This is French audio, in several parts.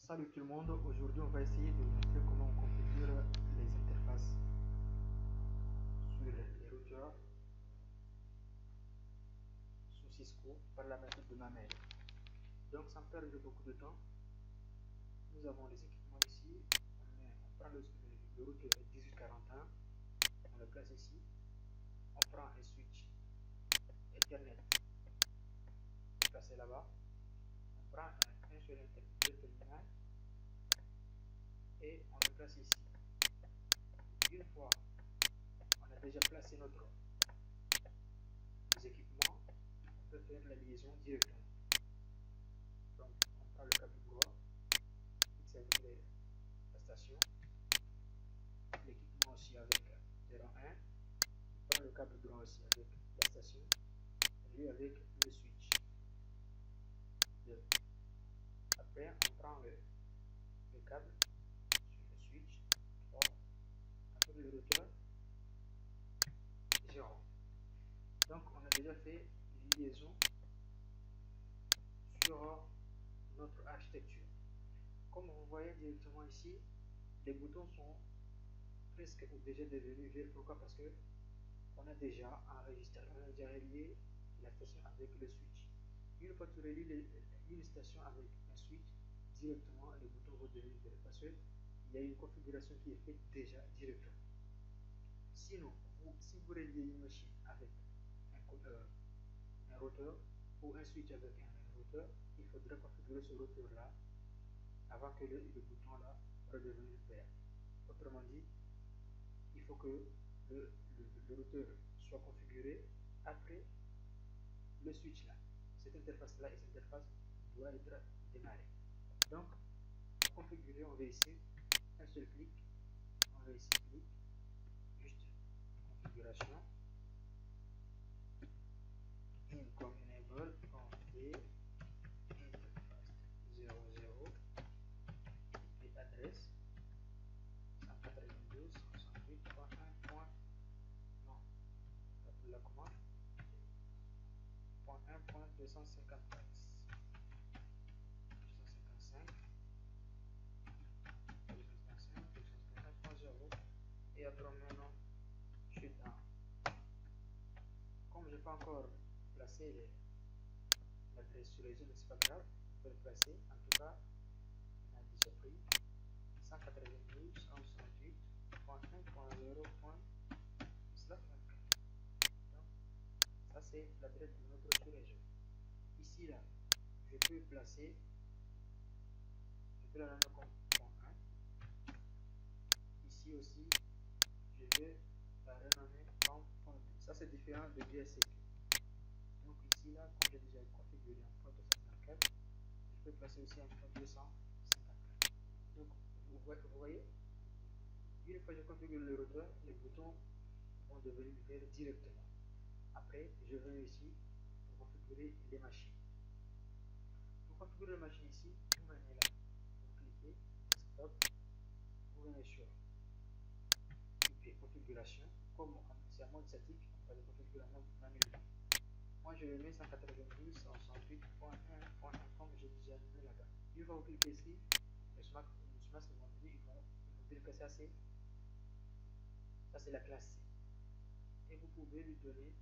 Salut tout le monde, aujourd'hui on va essayer de vous montrer comment on configure les interfaces sur les routeurs sous Cisco par la méthode de ma mail. Donc sans perdre beaucoup de temps, nous avons les équipements ici, on prend le routeur 1841, on le place ici, on prend un switch Ethernet placé là-bas, on prend un seul terminal et on le place ici. Une fois on a déjà placé nos équipements, on peut faire la liaison directement. Donc on prend le câble droit, fixe avec la station, l'équipement aussi avec 01, on prend le câble droit aussi avec la station, et lui avec le switch. Après on prend le câble sur le switch 3 avec le routeur 0. Donc on a déjà fait une liaison sur notre architecture. Comme vous voyez directement ici, les boutons sont presque ou déjà devenus verts. Pourquoi? Parce que on a déjà enregistré, on a déjà relié la station avec le switch. Une fois que tu relis une station avec un switch, directement les boutons vont devenir verts parce qu'il y a une configuration qui est faite déjà directement. Sinon, si vous reliez une machine avec un routeur ou un switch avec un routeur, il faudra configurer ce routeur là avant que le bouton là redevienne vert. Autrement dit, il faut que le routeur soit configuré après le switch là. Cette interface là et cette interface doit être démarrée. Donc, pour configurer, on va ici, un seul clic, on va ici clic, juste configuration, income enable, config, interface 00, et adresse 192.168.1. Non, la commande .1.254 255 255 et après maintenant shutdown. Comme je n'ai pas encore placé l'adresse sur les zones, c'est pas grave, on peut le placer. En tout cas, on a déjà pris 192.168.1.0./24. Donc ça c'est l'adresse de notre sous-région. Ici là, je peux placer, je peux la nommer comme .1. Ici aussi, je vais la renommer comme .2. Ça c'est différent de DSCQ. Donc ici là, comme j'ai déjà configuré un .254, je peux placer aussi un .254. Donc vous voyez, une fois que je configure le routeur, les boutons vont devenir verts directement. Après, je viens ici pour configurer les machines. Pour configurer les machines ici, vous venez là, vous cliquez desktop, vous venez sur IP configuration. Comme c'est un mode statique, on va le configurer en mode manuel. Moi je le mets 192.168.1.1 comme j'ai déjà mis là-bas. Une fois que vous cliquez ici, les smart vont venir, ils vont dire que ça c'est la classe C. Et vous pouvez lui donner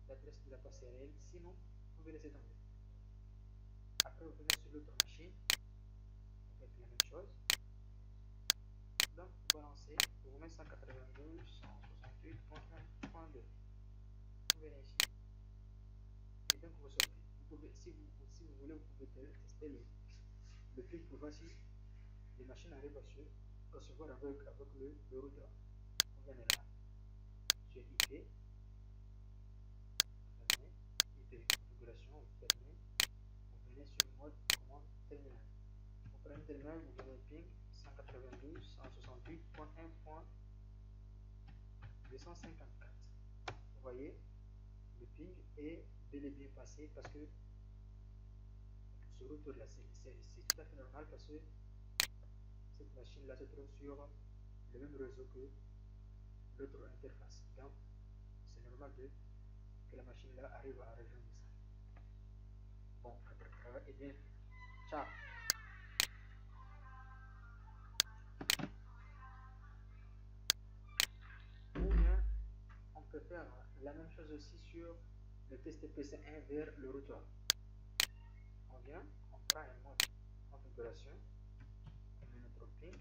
l'adresse de la passerelle, sinon vous pouvez laisser tomber. Après vous venez sur l'autre machine, vous faites la même chose. Donc vous balancez, vous mettez 192.168.1.2. Vous venez ici et donc vous sortez. Vous pouvez, si vous voulez, vous pouvez tester le fil pour voir si les machines arrivent à se recevoir avec le routeur. Vous venez là, sur IP, vous fermez, IP configuration, vous fermez, vous venez sur mode commande terminal. Vous prenez le terminal, vous venez ping 192.168.1.254. Vous voyez, le ping est bel et bien passé parce que ce routeur là, c'est tout à fait normal parce que cette machine là se trouve sur le même réseau que l'autre interface. Donc, c'est normal que la machine là arrive à rejoindre ça. Bon, votre travail est bien fait. Ciao. La même chose aussi sur le TCP/1 vers le routeur. On vient, on prend un mode configuration, on met notre ping,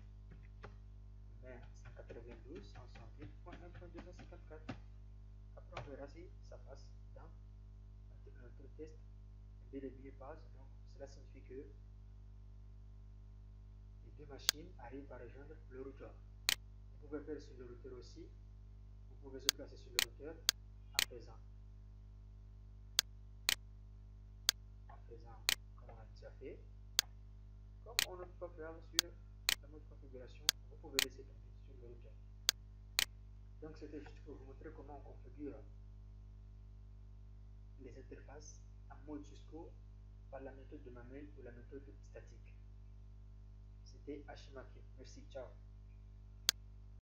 on met 192.168.1.254. Après, on verra si ça passe dans notre test. Bel et bien passe, donc cela signifie que les deux machines arrivent à rejoindre le routeur. Vous pouvez faire sur le routeur aussi. Vous pouvez se placer sur le routeur en faisant comme on a déjà fait. Comme on ne peut pas faire sur la mode configuration, vous pouvez laisser tomber sur le routeur. Donc c'était juste pour vous montrer comment on configure les interfaces en mode Cisco par la méthode de manuel ou la méthode statique. C'était Hashimaki. Merci, ciao.